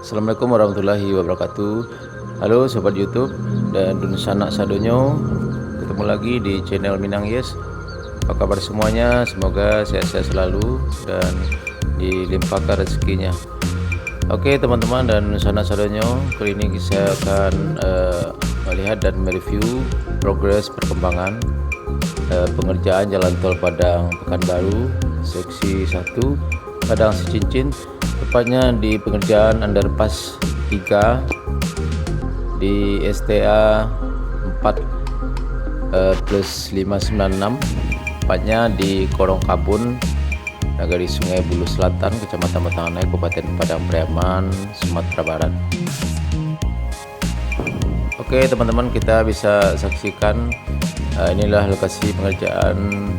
Assalamualaikum warahmatullahi wabarakatuh. Halo sobat YouTube dan sanak sadonyo, ketemu lagi di channel Minang Yes. Apa kabar semuanya? Semoga sehat-sehat selalu dan dilimpahkan rezekinya. Oke teman-teman dan sanak sadonyo, kali ini saya akan melihat dan mereview progres perkembangan pengerjaan jalan tol Padang Pekanbaru seksi 1 Padang Sicincin, tepatnya di pengerjaan underpass 3 di STA 4+596, tepatnya di Korong Kabun, Nagari Sungai Bulu Selatan, Kecamatan Batanganai, Kabupaten Padang Pariaman, Sumatera Barat. Oke teman-teman, kita bisa saksikan inilah lokasi pengerjaan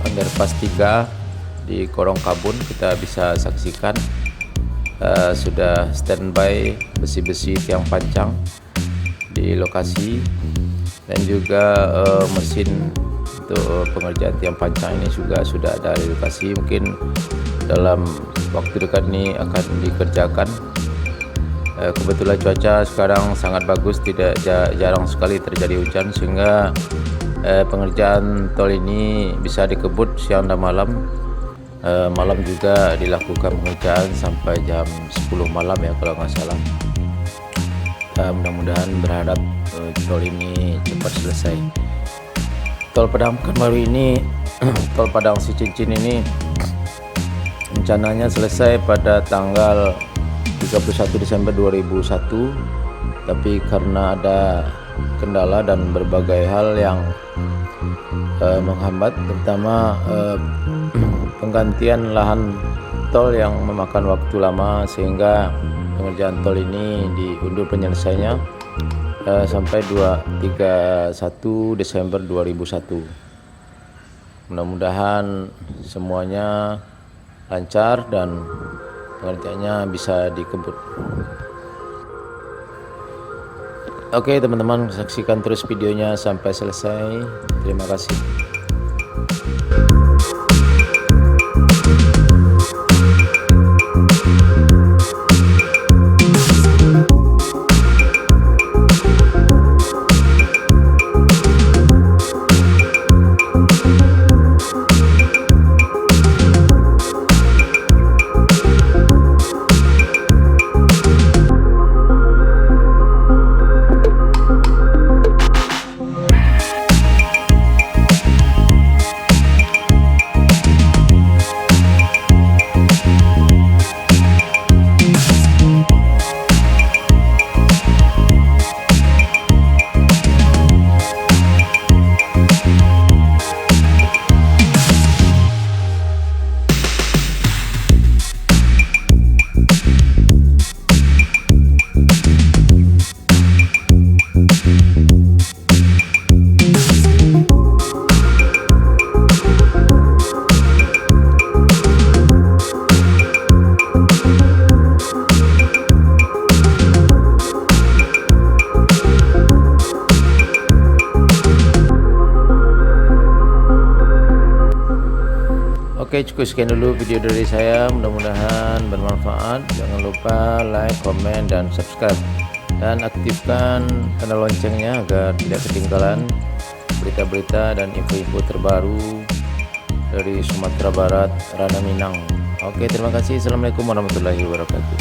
underpass 3 di Korong Kabun. Kita bisa saksikan sudah standby besi-besi tiang pancang di lokasi, dan juga mesin untuk pengerjaan tiang pancang ini juga sudah ada di lokasi. Mungkin dalam waktu dekat ini akan dikerjakan. Kebetulan cuaca sekarang sangat bagus, tidak jarang sekali terjadi hujan, sehingga pengerjaan tol ini bisa dikebut siang dan malam. Malam juga dilakukan pengerjaan sampai jam 10 malam ya kalau nggak salah. Mudah-mudahan berharap tol ini cepat selesai. Tol Padang Pekanbaru ini tol Padang Sicincin ini rencananya selesai pada tanggal 31 Desember 2001, tapi karena ada kendala dan berbagai hal yang menghambat, terutama penggantian lahan tol yang memakan waktu lama, sehingga pengerjaan tol ini diundur penyelesaiannya sampai 31 Desember 2001. Mudah-mudahan semuanya lancar dan pengerjaannya bisa dikebut. Oke teman-teman, saksikan terus videonya sampai selesai. Terima kasih. Oke, cukup sekian dulu video dari saya, mudah-mudahan bermanfaat. Jangan lupa like, komen, dan subscribe, dan aktifkan tanda loncengnya agar tidak ketinggalan berita-berita dan info-info terbaru dari Sumatera Barat, Ranah Minang. Oke, terima kasih. Assalamualaikum warahmatullahi wabarakatuh.